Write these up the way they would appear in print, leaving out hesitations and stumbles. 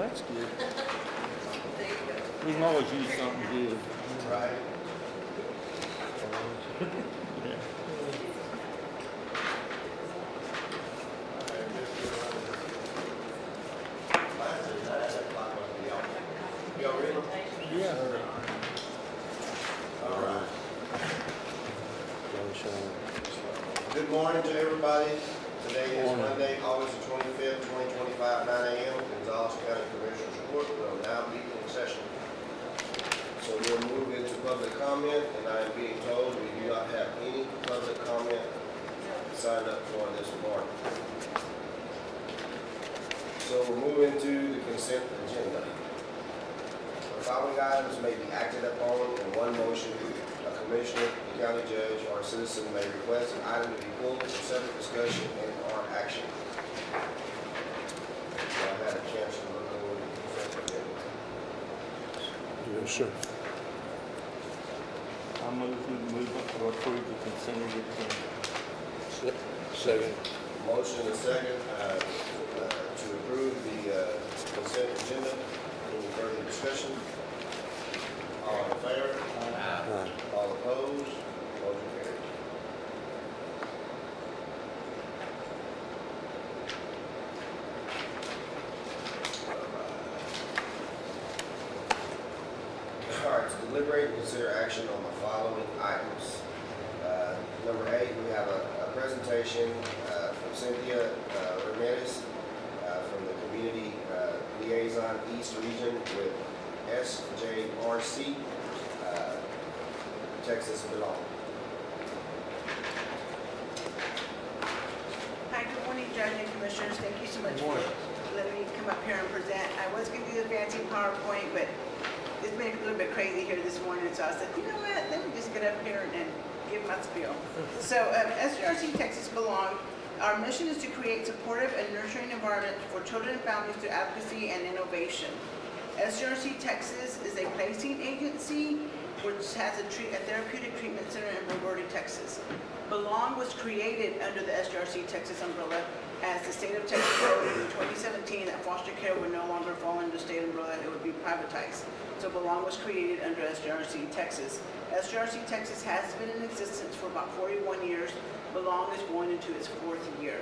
that's good. There you go. We can always use something good. Right. Yeah. Y'all ready? Yeah. All right. Good morning to everybody. Today is Monday, August the 25th, 2025, 9 a.m. Gonzales County Commissioners Court will now be in session. So we'll move into public comment, and I am being told we do not have any public comment signed up for this morning. So we'll move into the consent agenda. The following items may be acted upon in one motion. A commissioner, a county judge, or a citizen may request an item to be pulled for separate discussion and/or action. So I had a chance to look over the consent agenda. Yes, sir. I move to approve the consent agenda. Second. Motion and second to approve the consent agenda. Any further discussion? All in favor? Aye. All opposed? Motion carries. All right, to deliberate and consider action on the following items. Number 8, we have a presentation from Cynthia Ramirez from the Community Liaison East Region with SJRC, Texas Belong. Hi, good morning, Judge and Commissioners. Thank you so much for letting me come up here and present. I was going to do the fancy PowerPoint, but it's been a little bit crazy here this morning, so I said, you know what, let me just get up here and give my spiel. So, SJRC Texas Belong, our mission is to create supportive and nurturing environment for children and families through advocacy and innovation. SJRC Texas is a placing agency which has a therapeutic treatment center in Roberta, Texas. Belong was created under the SJRC Texas umbrella as the state of Texas voted in 2017 that foster care would no longer fall under the state umbrella, it would be privatized. So Belong was created under SJRC Texas. SJRC Texas has been in existence for about 41 years. Belong is going into its 4th year.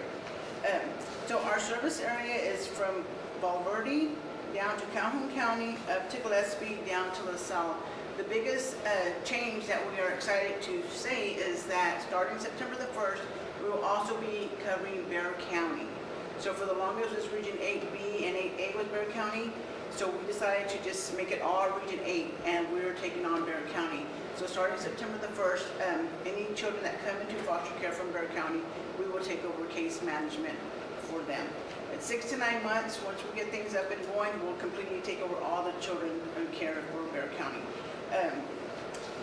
So our service area is from Valverde down to Calhoun County, up to Gillespie, down to LaSalle. The biggest change that we are excited to say is that starting September the 1st, we will also be covering Bexar County. So for the longest, it was Region 8B and 8A with Bexar County. So we decided to just make it all Region 8, and we are taking on Bexar County. So starting September the 1st, any children that come into foster care from Bexar County, we will take over case management for them. At 6 to 9 months, once we get things up and going, we'll completely take over all the children in care for Bexar County.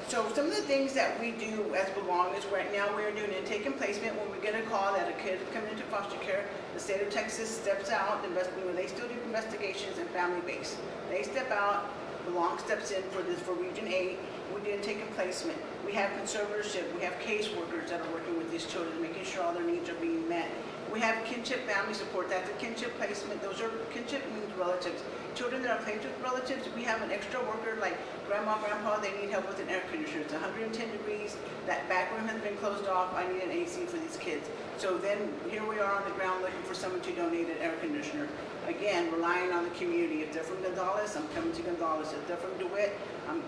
So some of the things that we do as Belong is right now we're doing intake and placement. When we get a call that a kid is coming into foster care, the state of Texas steps out, they still do investigations and family-based. They step out, Belong steps in for Region 8. We do intake and placement. We have conservatorship. We have caseworkers that are working with these children, making sure all their needs are being met. We have kinship family support. That's a kinship placement. Those are kinship means relatives. Children that are placed with relatives, we have an extra worker like grandma, grandpa, they need help with an air conditioner. It's 110 degrees. That back room has been closed off. I need an AC for these kids. So then here we are on the ground looking for someone to donate an air conditioner. Again, relying on the community. If they're from Gonzales, I'm coming to Gonzales. If they're from DeWitt, I'm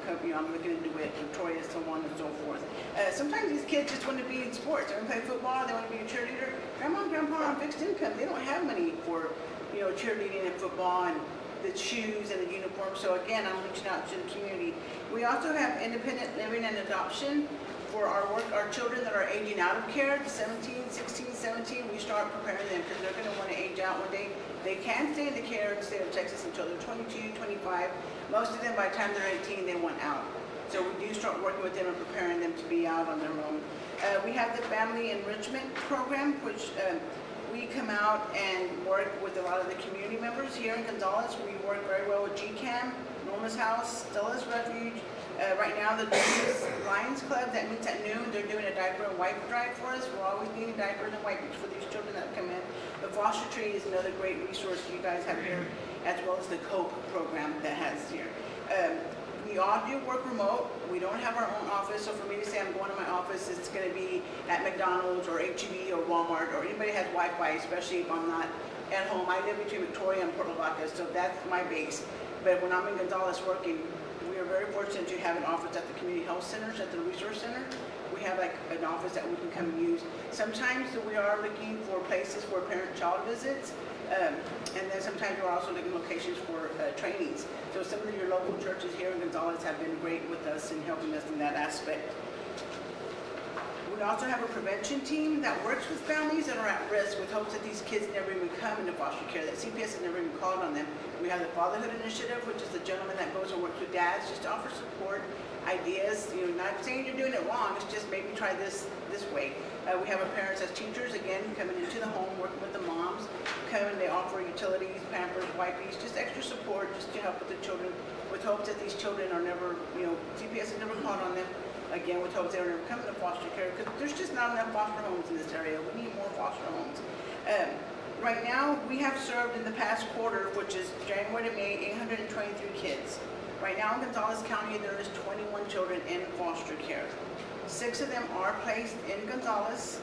looking at DeWitt, Victoria, so on and so forth. Sometimes these kids just want to be in sports. They want to play football. They want to be a cheerleader. Grandma and grandpa are on fixed income. They don't have money for, cheerleading and football and the shoes and the uniform. So again, I'm reaching out to the community. We also have independent living and adoption for our children that are aging out of care, 17, 16, 17. We start preparing them because they're going to want to age out one day. They can stay in the care in the state of Texas until they're 22, 25. Most of them, by the time they're 18, they want out. So we do start working with them and preparing them to be out on their own. We have the family enrichment program, which we come out and work with a lot of the community members here in Gonzales. We work very well with GCAM, Norma's House, Stella's Refuge. Right now, the Lions Club that meets at noon, they're doing a diaper and wipe drive for us. We're always needing diapers and wipes for these children that come in. The foster tree is another great resource you guys have here, as well as the COPE program that has here. We all do work remote. We don't have our own office, so for me to say I'm going to my office, it's going to be at McDonald's or H-E-B or Walmart, or anybody has Wi-Fi, especially if I'm not at home. I live between Victoria and Port Lavaca, so that's my base. But when I'm in Gonzales working, we are very fortunate to have an office at the community health centers, at the resource center. We have like an office that we can come and use. Sometimes we are looking for places for parent-child visits, and then sometimes we're also looking locations for trainings. So some of your local churches here in Gonzales have been great with us in helping us in that aspect. We also have a prevention team that works with families that are at risk with hopes that these kids never even come into foster care, that CPS has never even called on them. We have the Fatherhood Initiative, which is the gentleman that goes and works with dads just to offer support, ideas, not saying you're doing it wrong, it's just maybe try this way. We have our parents as teachers, again, coming into the home, working with the moms, coming, they offer utilities, Pampers, wipes, just extra support just to help with the children, with hopes that these children are never, CPS has never called on them, again, with hopes they're never coming to foster care, because there's just not enough foster homes in this area. We need more foster homes. Right now, we have served in the past quarter, which is January to May, 823 kids. Right now in Gonzales County, there is 21 children in foster care. 6 of them are placed in Gonzales.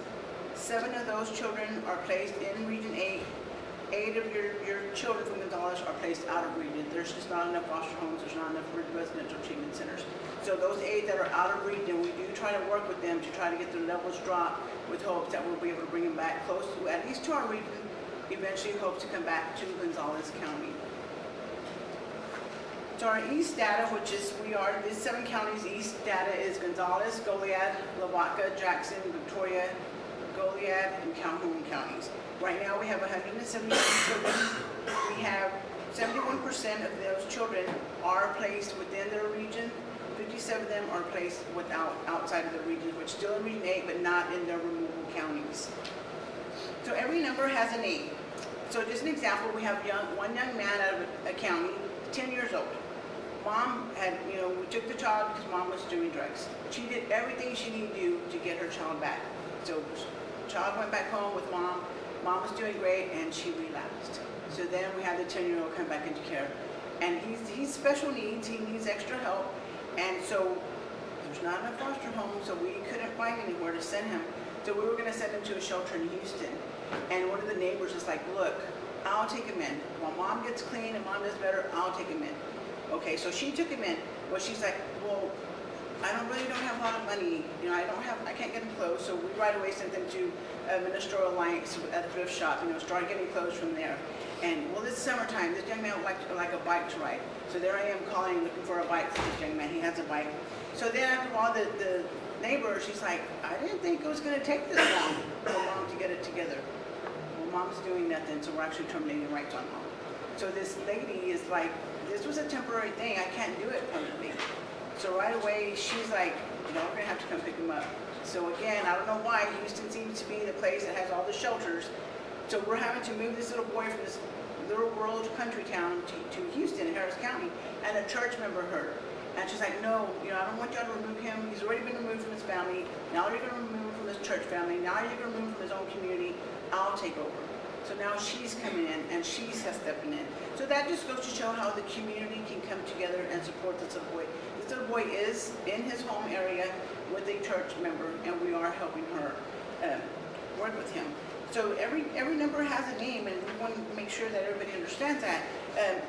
7 of those children are placed in Region 8. 8 of your children from Gonzales are placed out of region. There's just not enough foster homes. There's not enough residential treatment centers. So those 8 that are out of region, we do try to work with them to try to get their levels dropped with hopes that we'll be able to bring them back close to, at least to our region, eventually hope to come back to Gonzales County. So our east data, which is, these 7 counties, east data is Gonzales, Goliad, Lavaca, Jackson, Victoria, Goliad, and Calhoun counties. Right now we have 176 children. We have 71% of those children are placed within their region. 57 of them are placed outside of the region, which still in Region 8, but not in their removal counties. So every number has a name. So just an example, we have one young man out of a county, 10 years old. Mom had, we took the child because mom was doing drugs. She did everything she needed to do to get her child back. So the child went back home with mom. Mom was doing great, and she relapsed. So then we had the 10-year-old come back into care. And he's special needs. He needs extra help. And so there's not enough foster homes, so we couldn't find anywhere to send him. So we were going to send him to a shelter in Houston. And one of the neighbors is like, look, I'll take him in. While mom gets clean and mom does better, I'll take him in. Okay, so she took him in. Well, she's like, well, I don't have a lot of money. I can't get him clothes. So we right away sent them to Ministerial Alliance at the thrift shop, started getting clothes from there. And well, this summertime, this young man would like a bike to ride. So there I am calling, looking for a bike for this young man. He has a bike. So then after a while, the neighbor, she's like, I didn't think it was going to take this long for mom to get it together. Well, mom's doing nothing, so we're actually terminating rights on mom. So this lady is like, this was a temporary thing. I can't do it permanently. So right away, she's like, we're going to have to come pick him up. So again, I don't know why, Houston seems to be the place that has all the shelters. So we're having to move this little boy from this little rural country town to Houston in Harris County, and a church member heard. And she's like, no, I don't want y'all to remove him. He's already been removed from his family. Now you're going to remove him from his church family. Now you're going to remove him from his own community. I'll take over. So now she's coming in, and she's stepping in. So that just goes to show how the community can come together and support this little boy. This little boy is in his home area with a church member, and we are helping her work with him. So every number has a name, and we want to make sure that everybody understands that.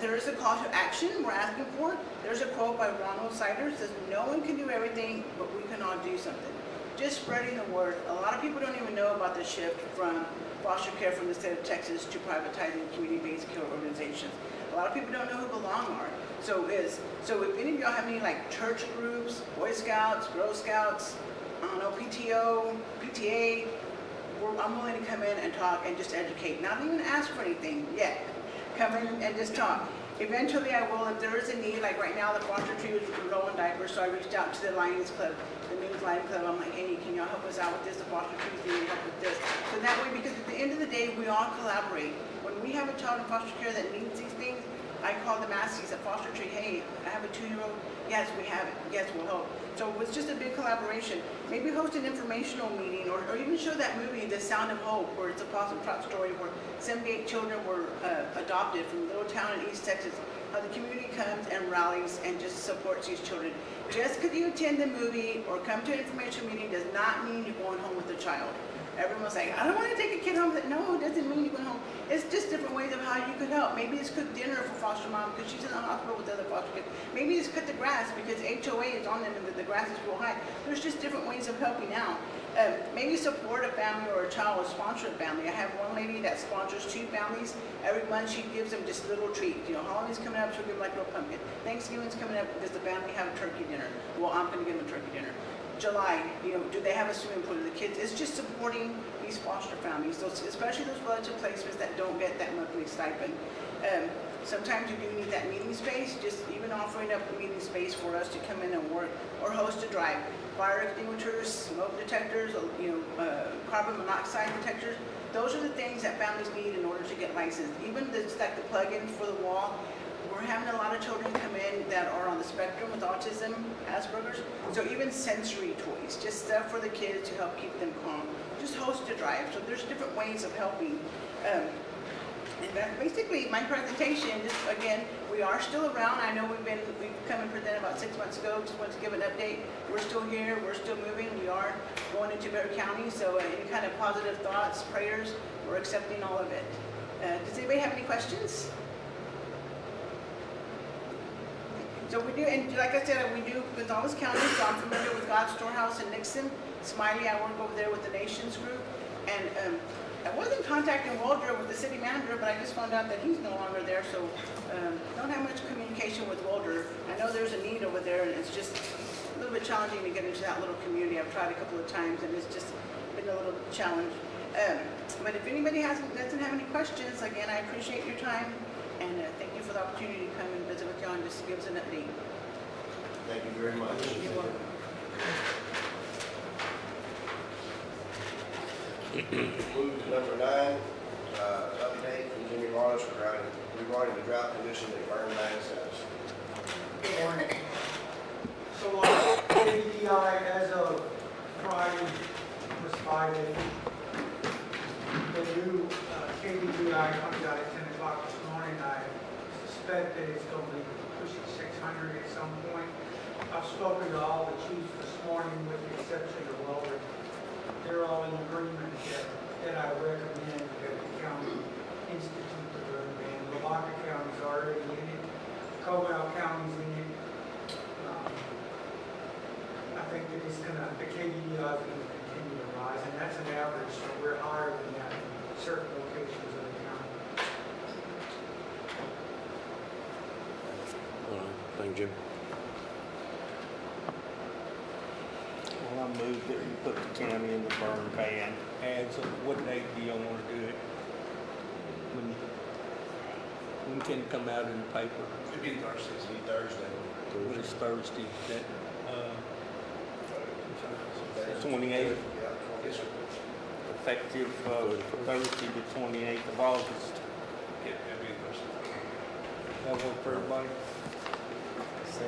There is a call to action we're asking for. There's a quote by Ronald Sider that says, no one can do everything, but we can all do something. Just spreading the word. A lot of people don't even know about the shift from foster care from the state of Texas to privatizing community-based care organizations. A lot of people don't know who Belong are. So if any of y'all have any like church groups, Boy Scouts, Girl Scouts, I don't know, PTO, PTA, I'm willing to come in and talk and just educate, not even ask for anything yet. Come in and just talk. Eventually I will, if there is a need, like right now the foster tree was low on diapers, so I reached out to the Lions Club, the News Lions Club. I'm like, hey, can y'all help us out with this? The foster trees need help with this. So that way, because at the end of the day, we all collaborate. When we have a child in foster care that needs these things, I called the Massey's at Foster Tree, hey, I have a 2-year-old, yes, we have it, yes, we'll help. So it was just a big collaboration. Maybe host an informational meeting or even show that movie, The Sound of Hope, where it's a possum trot story where 78 children were adopted from a little town in East Texas. How the community comes and rallies and just supports these children. Just because you attend the movie or come to an information meeting does not mean you're going home with the child. Everyone's like, I don't want to take a kid home. No, it doesn't mean you're going home. It's just different ways of how you could help. Maybe it's cook dinner for foster mom because she's in the hospital with other foster kids. Maybe it's cut the grass because HOA is on them and the grass is real high. There's just different ways of helping out. Maybe support a family or a child or sponsor a family. I have one lady that sponsors 2 families. Every month she gives them just little treats. You know, Halloween's coming up, she'll give them like a little pumpkin. Thanksgiving's coming up, does the family have a turkey dinner? Well, I'm going to give them a turkey dinner. July, you know, do they have a swimming pool to the kids? It's just supporting these foster families, especially those relative placements that don't get that monthly stipend. Sometimes you do need that meeting space, just even offering up a meeting space for us to come in and work or host a drive. Fire extinguishers, smoke detectors, carbon monoxide detectors. Those are the things that families need in order to get licensed. Even like the plug-in for the wall. We're having a lot of children come in that are on the spectrum with autism, Asperger's. So even sensory toys, just stuff for the kids to help keep them calm. Just host a drive. So there's different ways of helping. And that basically my presentation, just again, we are still around. I know we've come and presented about 6 months ago. Just want to give an update. We're still here. We're still moving. We are going into Bear County. So any kind of positive thoughts, prayers, we're accepting all of it. Does anybody have any questions? So we do, and like I said, we do Gonzales County, so I'm familiar with God's Storehouse in Nixon. Smiley, I work over there with the Nations group. And I was in contact in Waldron with the city manager, but I just found out that he's no longer there, so don't have much communication with Waldron. I know there's a need over there, and it's just a little bit challenging to get into that little community. I've tried a couple of times, and it's just been a little challenge. But if anybody doesn't have any questions, again, I appreciate your time. And thank you for the opportunity to come and visit with y'all and just give us an update. Thank you very much. You're welcome. Move to number 9, update from Jimmy Morris regarding the drought condition at Burn Banks House. Good morning. So KDI as of Friday was Friday. The new KDI comes out at 10 o'clock this morning. I suspect that it's going to be pushing 600 at some point. I've spoken to all the chiefs this morning with the exception of Weldon. They're all in agreement that I recommend that the county institute the burn ban. Lavaca County's already in it. Cobell County's in it. I think that the KDI is going to continue to rise, and that's an average, so we're higher than that in certain locations of the county. All right, thank you, Jim. Well, I move that we put the county in the burn ban. And so what date do y'all want to do it? When can it come out in the paper? It'll be Thursday. It'll be Thursday. What is Thursday? That, 28th, Yeah, yes, sir. effective Thursday the 28th of August. Yeah, it'll be Thursday. That work for everybody?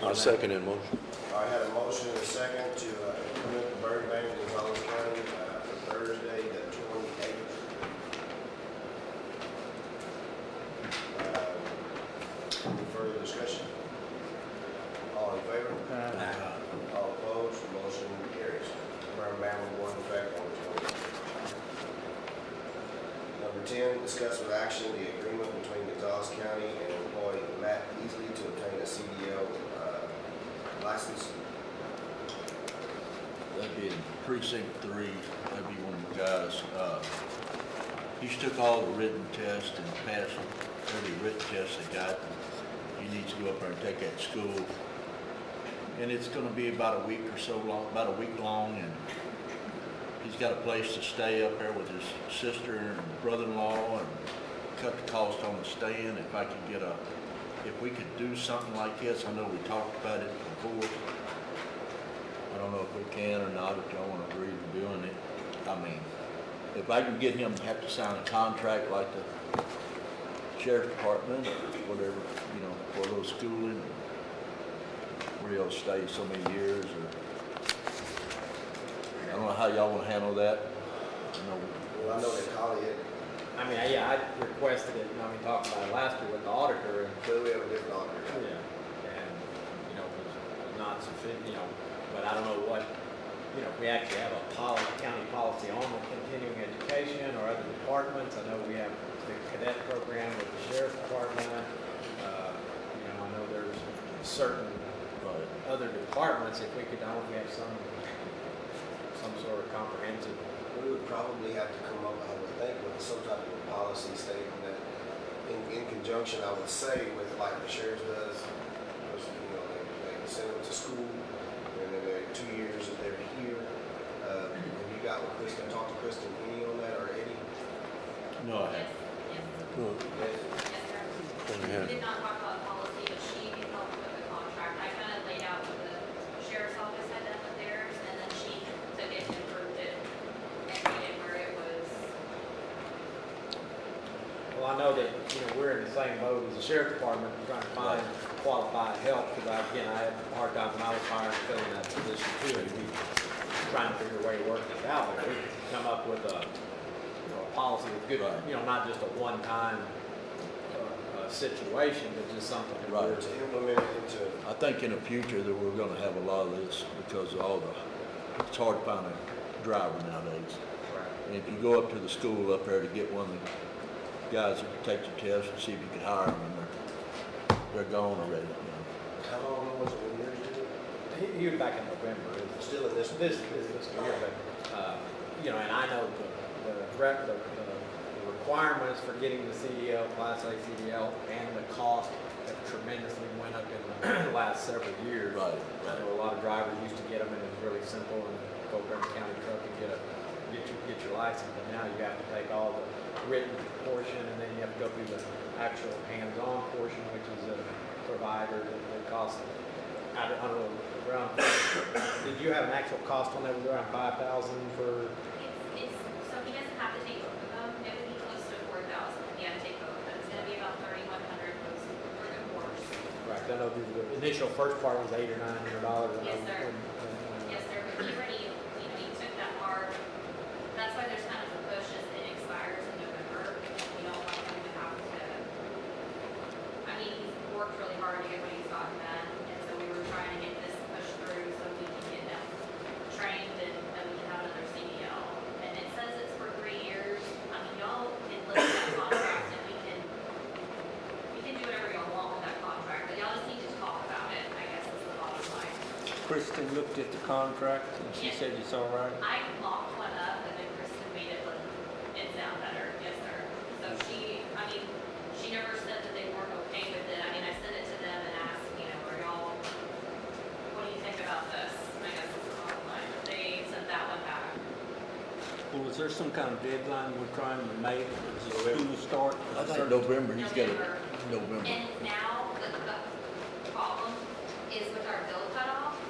I'll second that motion. I had a motion and a second to implement the burn ban in Gonzales County for Thursday, the 28th. Any further discussion? All in favor? All opposed? Motion carries. Burn ban will go into effect on the 28th. Number 10, discuss with action the agreement between Gonzales County and employee Matt Easley to obtain a CDL license. That'd be in precinct 3, that'd be one of the guys. He's took all the written tests and passed every written test they got. He needs to go up there and take that to school. And it's gonna be about a week or so long, about a week long, and he's got a place to stay up there with his sister and brother-in-law and cut the cost on the staying. If I could get if we could do something like this, I know we talked about it before. I don't know if we can or not, if y'all want to agree to doing it. I mean, if I can get him to have to sign a contract like the sheriff's department or whatever, you know, for a little schooling, where he'll stay so many years, or, I don't know how y'all wanna handle that. You know, Well, I know that Collie had, I mean, yeah, I requested it, I mean, talked about it last year with the auditor, and, so we have a different auditor. and, you know, was not sufficient, you know, but I don't know what, you know, if we actually have a county policy on the continuing education or other departments. I know we have the cadet program with the sheriff's department. You know, I know there's certain other departments, if we could, I don't know if we have some sort of comprehensive. We would probably have to come up, I would think, with some type of a policy statement that, in conjunction, I would say, with like the sheriff does, because, you know, they send them to school, and then they're 2 years that they're here. Have you got with Kristen, talked to Kristen Penny on that, or Eddie? no, I haven't. Well, Yes. then we had- We did not talk about policy, but she helped with the contract. I kind of laid out what the sheriff's office had done with theirs, and then she took it and improved it and made it where it was. Well, I know that, you know, we're in the same boat as the sheriff's department, trying to find qualified help, because again, I had a hard time when I was hired filling that position too, and we trying to figure a way to work this out, but we come up with a, you know, a policy that's good, Right. you know, not just a one-time, situation, but just something that Right. we're. To implement it into, I think in the future that we're gonna have a lot of this because of all the, it's hard to find a driver nowadays. And if you go up to the school up there to get one of the guys that take your test and see if you can hire them, and they're gone already, you know. how long ago was it when yours did it? He was back in November, Still in this? this year, but, you know, and I know the requirements for getting the CDL, Class A CDL, and the cost have tremendously went up in the last several years. Right, I know a lot of drivers used to get them, and it was really simple, and go over to the county truck and get your license, but now you have to take all the written portion, and then you have to go through the actual hands-on portion, which is a provider that costs, I don't know, around, did you have an actual cost on that, was it around 5,000 for? It's, so he doesn't have to take both of them. It would be close to 4,000 if he had to take both, but it's gonna be about 3,100 for the course. Right, I know the initial first part was $800 or $900. Yes, sir. Yes, sir, but he already, you know, he took that part. That's why there's kind of a push as it expires in November. We don't want him to have to, I mean, he's worked really hard to get what he's gotten done. And so we were trying to get this pushed through so we can get him trained and then we can have another CDL. And it says it's for 3 years. I mean, y'all can look at that contract and we can do whatever y'all want with that contract. But y'all just need to talk about it, I guess is the bottom line. Kristen looked at the contract and she Yes. said it's all right. I mocked one up and then Kristen made it look, it sound better, yes sir. So she, I mean, she never said that they weren't okay with it. I mean, I sent it to them and asked, you know, are y'all, what do you think about this? I guess it's the bottom line. They sent that one back. Well, is there some kind of deadline we're trying to make for the school to start? I think November, he's got it, November. November. And now, the problem is with our bill cutoff.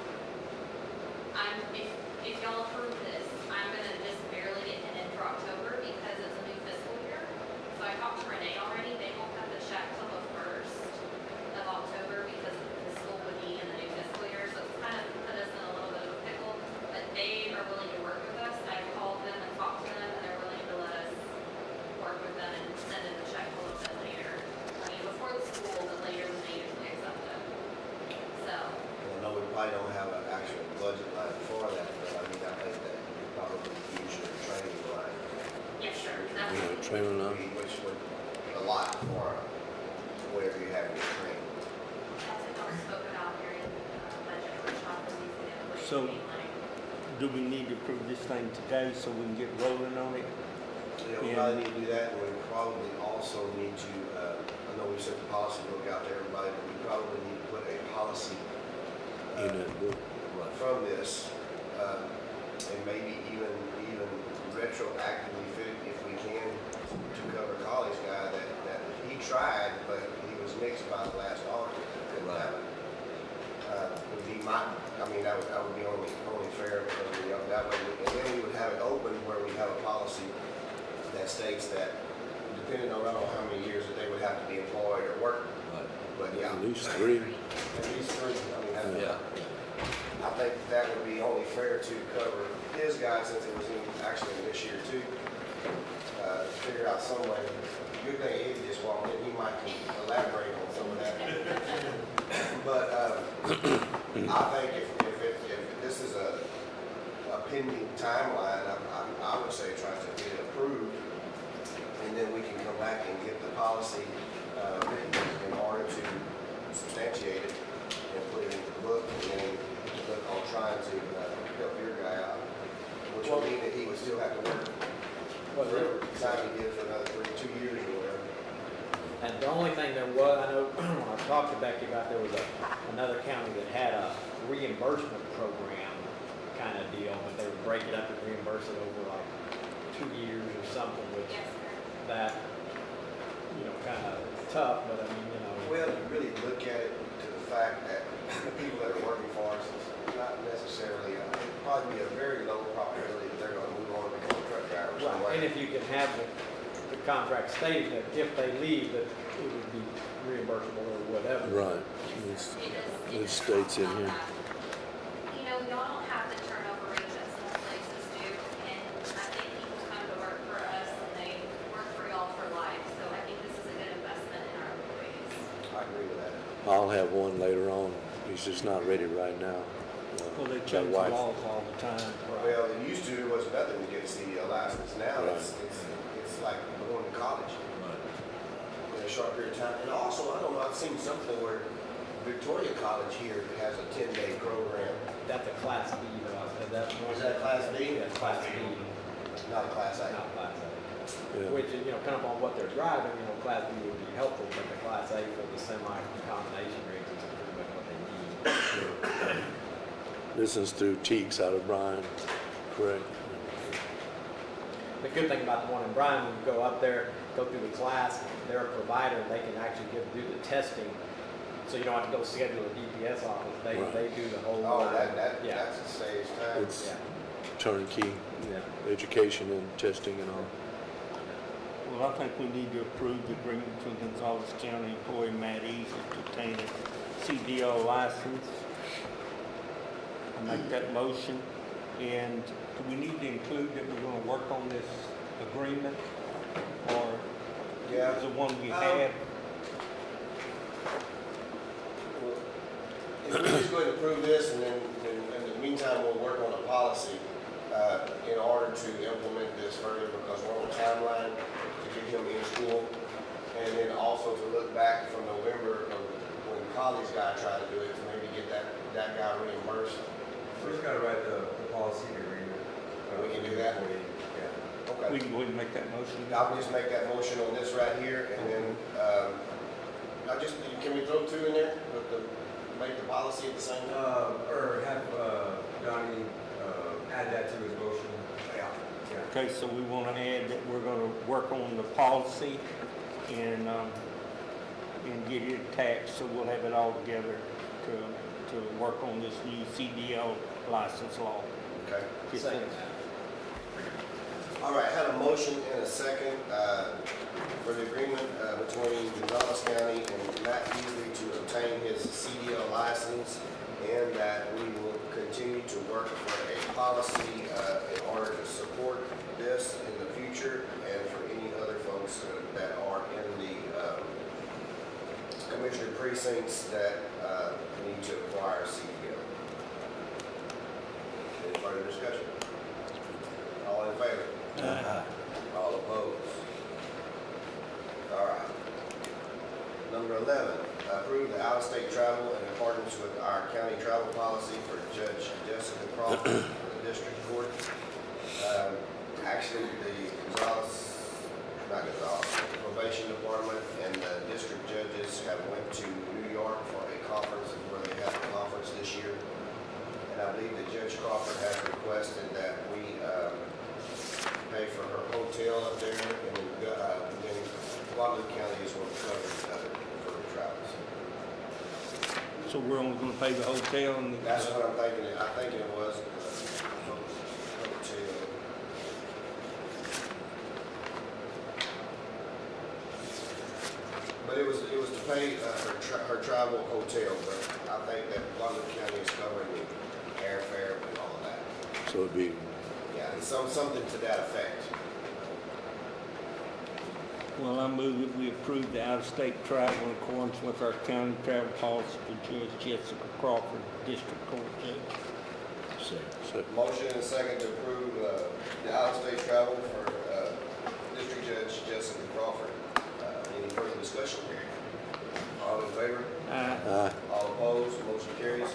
If y'all approve this, I'm gonna just barely get it in for October because it's a new fiscal year. So I talked to Renee already, they won't have the check till the 1st of October because the school would be in the new fiscal year. So it's kind of put us in a little bit of a pickle, but they are willing to work with us. I called them and talked to them and they're willing to let us work with them and send in the check a little bit later. I mean, before the school, but later than they usually accept it. So, I know we probably don't have an actual budget line for that, but I mean, I think that you probably use your training line. yes, sir, We that's, have a training line. Which would, a lot for whatever you have in your training. that's what I spoke about during the budget workshop this evening. with So- the line. Do we need to approve this thing today so we can get rolling on it? Yeah, we probably need to do that, and we probably also need to, I know we sent the policy book out to everybody, but we probably need to put a policy In that book. from this, and maybe even retroactively fit if we can to cover College guy that he tried, but he was nixed by the last auditor. Couldn't have it. Would be my, I mean, that would be only fair because that way, and then we would have it open where we have a policy that states that the depending on, I don't know how many years that they would have to be employed or work, but yeah, At least 3. at least 3. I mean, that's, Yeah. I think that would be only fair to cover his guy since it was in, actually in this year too. Figure out some way. Good thing Eddie just walked in, he might can elaborate on some of that. But I think if this is a pending timeline, I would say try to get it approved. And then we can come back and get the policy written in order to substantiate it and put it in the book and then look on trying to help your guy out. Which will mean that he would still have to work whatever time he did for another 2 years or whatever. And the only thing there was, I know when I talked to Becky about, there was another county that had a reimbursement program kind of deal, but they would break it up and reimburse it over like 2 years or something, which Yes, sir. that, kind of tough, but I mean, Well, you really look at it to the fact that the people that are working for us is not necessarily, it'd probably be a very low probability that they're gonna move on and become truck drivers. right. And if you can have the contract stating that if they leave, that it would be reimbursable or whatever. Right. It It states in on here. that. Y'all don't have the turnover rate that some places do, and I think people come to work for us and they work for y'all for life, so I think this is a good investment in our employees. I agree with that. I'll have one later on. He's just not ready right now. Well, they My change the wife- laws all the time. Well, it used to, there was nothing to get a CDL license. Now it's like going to college in a short period of time. And also, I don't know, I've seen something where Victoria College here has a 10-day program. That's a class B, though. I said that's. Is that class B? Yeah, it's class B, Not a class A. not class A. Yeah. Which is, kind of on what they're driving, class B would be helpful, but the class A for the semi-combination rigs is pretty much what they need. This is through Teeks out of Bryan, correct? The good thing about the one in Bryan, when you go up there, go through the class, they're a provider, they can actually do the testing. So you don't have to go schedule a DPS office, they Right. do the whole. Oh, yeah, that saves time. It's yeah, turnkey, yeah. education and testing and all. Well, I think we need to approve the agreement between Gonzales County employee Matt Easy to obtain a CDL license. I make that motion. And do we need to include that we're gonna work on this agreement? Or Yeah. is the one we had? If we just go ahead and approve this, and then in the meantime, we'll work on a policy in order to implement this further, because we're on a timeline to get him in school, and then also to look back from November of when Colley's guy tried to do it, to maybe get that guy reimbursed. We just gotta write the policy agreement. We can do that? Yeah. Okay. We can go ahead and make that motion. I would just make that motion on this right here, and then, can we throw 2 in there, with make the policy at the same time? Or have, Donnie, add that to his motion. Yeah. Yeah. Okay, so we want to add that we're going to work on the policy and get it attached, so we'll have it all together to work on this new CDL license law. Okay. Just Second. All right, had a motion and a second for the agreement between Gonzales County and Matt Beasley to obtain his CDL license, and that we will continue to work for a policy in order to support this in the future, and for any other folks that are in the commissioner precincts that need to acquire a CDL. Any further discussion? All in favor? All opposed? All right. Number 11, approve the out-of-state travel in accordance with our county travel policy for Judge Jessica Crawford for the district court. Actually, the probation department and the district judges have went to New York for a conference, where they had a conference this year. And I believe that Judge Crawford has requested that we pay for her hotel up there, and then Guadalupe County is going to cover for the travels. So we're only going to pay the hotel and That's what I'm thinking. I think it was hotel. pay her travel hotel, but I think that Guadalupe County is covering the airfare and all of that. So it'd be, Yeah, and something to that effect. Well, I move that we approve the out-of-state travel in accordance with our county travel policy for Judge Jessica Crawford, District Court Judge. Second. Motion and a second to approve the out-of-state travel for District Judge Jessica Crawford. Any further discussion? All in favor? All opposed? Motion carries.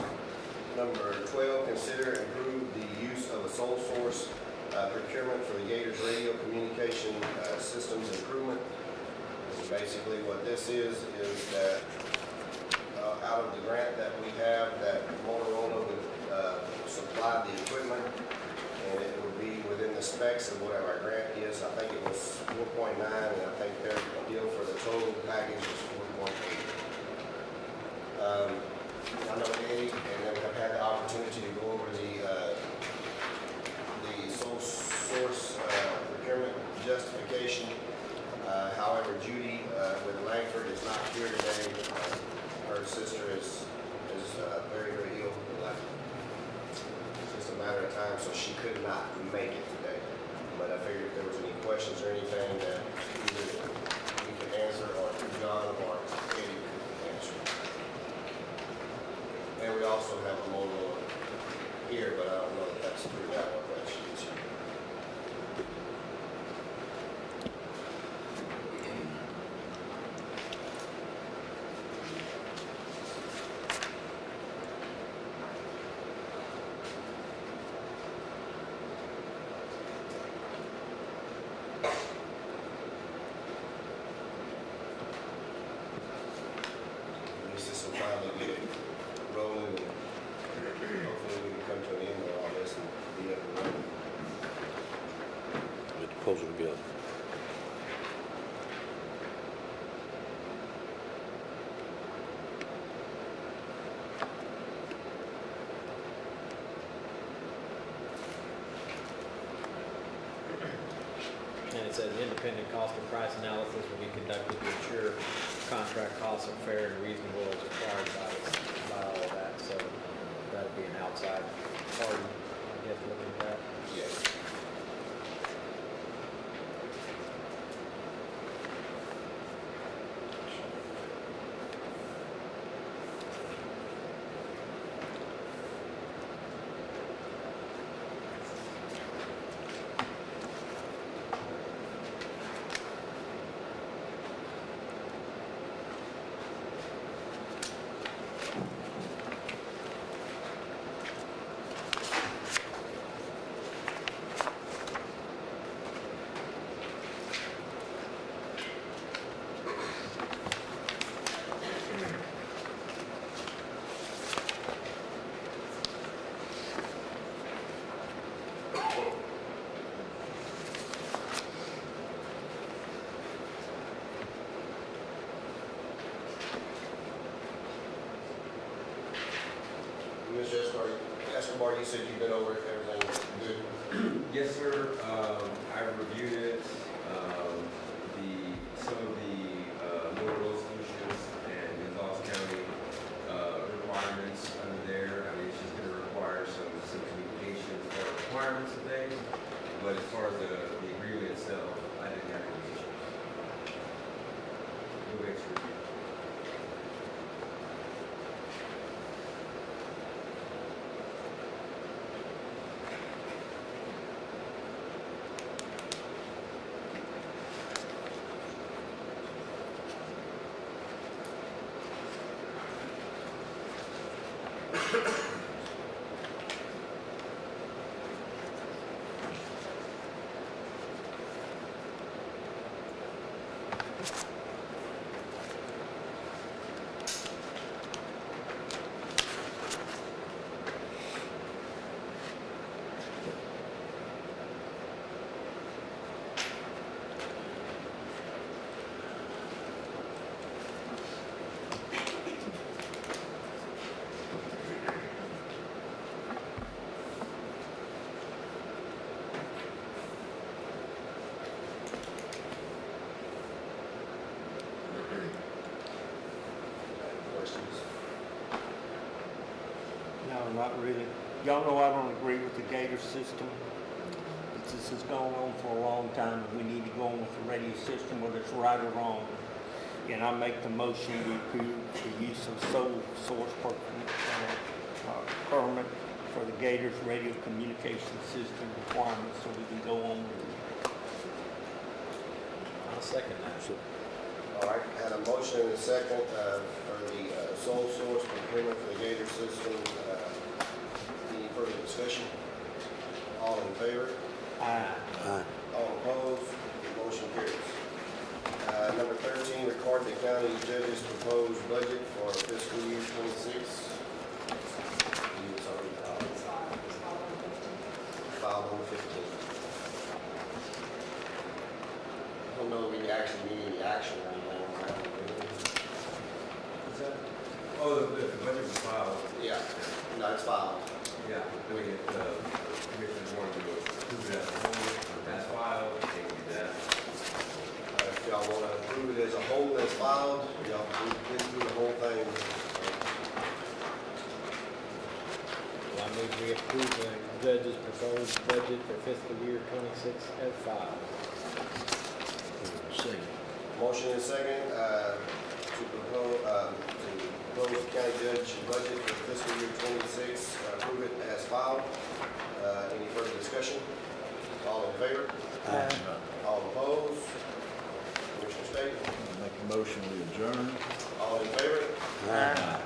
Number 12, consider and approve the use of a sole source procurement for the Gators radio communication systems improvement. And basically what this is that out of the grant that we have, that Motorola would supply the equipment, and it would be within the specs of whatever our grant is. I think it was 4.9, and I think their deal for the total package is 4.8. I know Eddie, and then I've had the opportunity to go over the sole source procurement justification. However, Judy with Langford is not here today. Her sister is very, very ill. It's just a matter of time, so she could not make it today. But I figured if there was any questions or anything that either we could answer, or John or Eddie could answer. And we also have a mobile here, but I don't know if that's through that one, but she is here. At least this will finally get it rolling, and hopefully we can come to an end of all this and be up and running. get the puzzle together. And it says independent cost and price analysis will be conducted to ensure contract costs are fair and reasonable as required by all of that. So that'd be an outside party, I guess, looking at that. Yes. Mr. Escobar, you said you've been over it, everything good? Yes, sir. I reviewed it. Some of the Motorola solutions and Gonzales County requirements under there. I mean, it's just going to require some communication for requirements and things. But as far as the agreement itself, I didn't have any issues. No extra review. No, not really. Y'all know I don't agree with the gator system. This has gone on for a long time, and we need to go on with the radio system, whether it's right or wrong. And I make the motion to approve the use of sole source permit for the Gators radio communication system requirements, so we can go on with it. I'll second that. All right, had a motion and a second for the sole source procurement for the Gator system. Any further discussion? All in favor? Aye. Aye. All opposed? The motion carries. Number 13, record the county judge's proposed budget for fiscal year 26. It's already filed on the 15th. I don't know if we actually need any action or anything on that one, do we? Is that? Oh, the budget was filed. Yeah, no, it's filed. Yeah, we get, commissioners wanted to approve it as a whole, that's filed, they can do that. If y'all want to approve it as a whole that's filed, y'all can get through the whole thing. Well, I move we approve the judge's proposed budget for fiscal year 26 as filed. Second. Motion and second, to propose county judge budget for fiscal year 26, approve it as filed. Any further discussion? All in favor? Aye. All opposed? Commissioner State? Make a motion, we adjourn. All in favor? Aye.